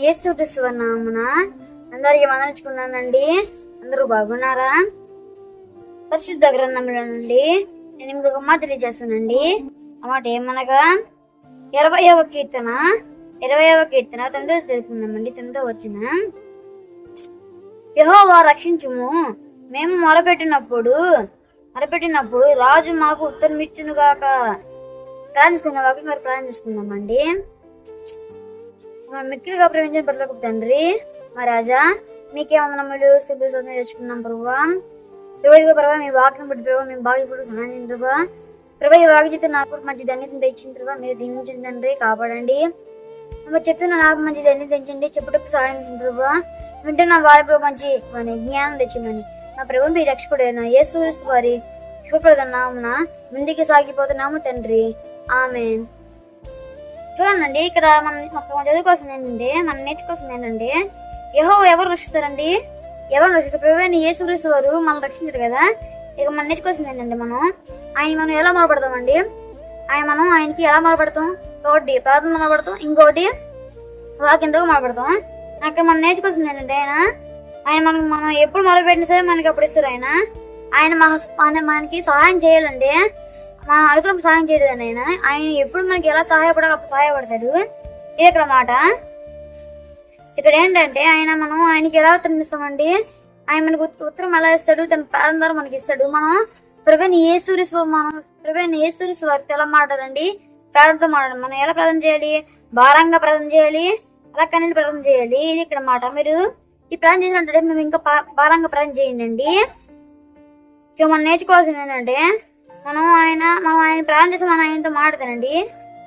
యేసుక్రీస్తు నామమున అందరికి వందనించుకున్నానండి. అందరూ బాగున్నారా? పరిశుద్ధ గ్రంథంలో నుండి నేను ఇంకొక మాట తెలియజేస్తానండి. ఆ మాట ఏమనగా 20వ కీర్తన 9వ తెలుపుకుందామండి. 9వ వచనం, యెహోవా రక్షించుము, మేము మొరపెట్టినప్పుడు రాజు మాకు ఉత్తరం ఇచ్చును గాక. ప్రార్థించుకున్న వాక్యం గారు ప్రార్థించుకుందామండి. మిక్కిలిగా ప్రేమించిన పరలోకపు తండ్రి మా రాజా, మీకే వందనములు స్తుతులు తెచ్చుకున్నాం ప్రభువా. ప్రభా మీ వాక్యం బట్టి ప్రభావ మేము బాగా ఇప్పుడు సహాయం చేయండి ప్రభా. ప్రభా ఈ వాక్యం చెప్తే నాకు మంచి ధన్యతను తెచ్చింది ప్రభావ. మీరు దీవించండి తండ్రి, కాపాడండి. మీరు చెప్తున్న నాకు మంచి ధన్యత తెచ్చండి, చెప్పుటకు సహాయం చేయండి ప్రభా. వింటున్న వారి ప్రభు మంచి జ్ఞానం తెచ్చమని నా ప్రభు మీ రక్షకుడైన యేసుక్రీస్తు వారి శుభప్రద నామమున ముందుకు సాగిపోతున్నాము తండ్రి, ఆమేన్. చూడండి, ఇక్కడ మనం చదువుకోవాల్సింది ఏంటంటే, మనం నేర్చుకోవాల్సింది ఏంటంటే, యెహోవా ఎవరు రక్షిస్తారండి? ఎవరు రక్షిస్తారు? ప్రభువైన యేసుక్రీస్తు వారు మనం రక్షించారు కదా. ఇక మనం నేర్చుకోవాల్సింది ఏంటంటే, మనం ఎలా మొరపెడతామండి? ఆయనకి ఎలా మొరపెడతాం? ఒకటి ప్రార్థన మొరపెడతాం, ఇంకోటి వాక్యంతో మొరపెడతాం. అక్కడ మనం నేర్చుకోవాల్సింది ఏంటంటే, మనం ఎప్పుడు మొరపెట్టినా సరే మనకి అప్పుడు ఇస్తారు. ఆయన మనకి సహాయం చేయాలండి. మనం అడుగునప్పుడు సహాయం చేయలేదండి. ఆయన ఎప్పుడు మనకి ఎలా సహాయపడాలి అప్పుడు సహాయపడతాడు. ఇది ఇక్కడ మాట. ఇక్కడ ఏంటంటే, ఆయనకి ఎలా ఉత్తరం ఇస్తామండి? ఆయన మనకు ఉత్తరం ఎలా ఇస్తాడు? తన ప్రార్థన ద్వారా మనకి ఇస్తాడు. మనం ప్రభువైన యేసుక్రీస్తు వారితో ఎలా మాట్లాడాలండి? ప్రార్థనతో మాట్లాడాలి. మనం ఎలా ప్రార్థన చేయాలి? భారంగా ప్రార్థన చేయాలి, అలా కన్నీటి ప్రార్థన చేయాలి. ఇది ఇక్కడ మాట. మీరు ఈ ప్రార్థన చేసినట్టే మేము ఇంకా భారంగా ప్రార్థన చేయండి. ఇక మనం నేర్చుకోవాల్సింది ఏంటంటే, మనం ఆయన ప్రార్థన చేసి మనం ఆయనతో మాట్లాడతానండి.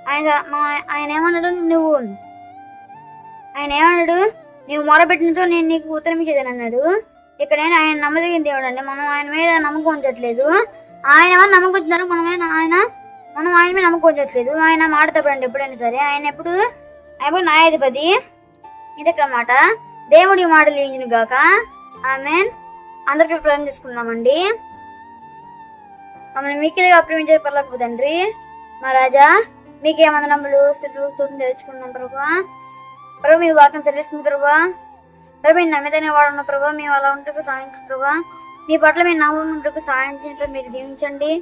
ఆయన ఏమన్నాడు? నువ్వు మొరబెట్టినతో నేను నీకు ఉత్తరం ఇచ్చేదని అన్నాడు. ఇక్కడ ఆయన నమ్మదగిన దేవుడు అండి. మనం ఆయన మీద నమ్మకం ఉంచట్లేదు. ఆయన నమ్మకం ఉంచుతాడు, మనం ఆయన మీద నమ్మకం ఉంచట్లేదు. ఆయన మాట్లాడతాడండి ఎప్పుడైనా సరే. ఆయన ఎప్పుడు న్యాయాధిపతి. ఇది ఇక్కడ మాట. దేవుడి మాటలు ఏంచును గాక, ఆమేన్. అందరికీ ప్రార్థన చేసుకుందామండి. మమ్మల్ని మిక్కిలిగా ప్రేమించే పరలోకపు తండ్రి మా రాజా, మీకే వందనములు స్తుతులు తెచ్చుకున్నాం ప్రభా. ప్రభు మీ వాక్యం తెలుస్తుంది ప్రభా. ప్రభు మీరు నమ్మితేనే వాడున్న ప్రభా. మేము అలా ఉంటూ సహాయం ప్రభా. మీ పట్ల మేము నమ్మకం సహాయం చేయండి, మీరు దీవించండి.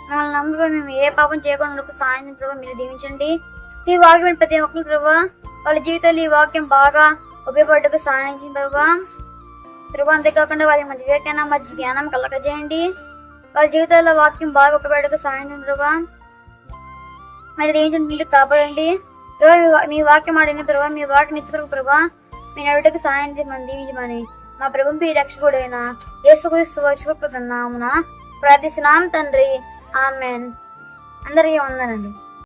మమ్మల్ని నమ్మి మేము ఏ పాపం చేయకుండా సహాయం చేయండి ప్రభా, మీరు దీవించండి. ఈ వాక్యం ప్రతి ఒక్కరు ప్రభా వాళ్ళ జీవితాలు ఈ వాక్యం బాగా ఉపయోగపడటకు సహాయం చేయండి ప్రభా. అంతేకాకుండా వాళ్ళకి మంచి వివేకాన్ని మంచి జ్ఞానం కలగజేయండి. వాళ్ళ జీవితాల్లో వాక్యం బాగా ఉపయోగపడటకు సహాయం చేయండి ప్రభా, మరి దీవించండి, కాపాడండి ప్రభా. మీ వాక్యం ఆడిన ప్రభా, మీ వాక్యం ఇచ్చిన ప్రభా, మీ నడుటకు సహాయం చేయమని దీవించమని మా ప్రభు మీ రక్షకుడైన యేసుక్రీస్తు నామమున ప్రార్థిస్తున్నాం తండ్రి, ఆమేన్. అందరికీ వందనండి.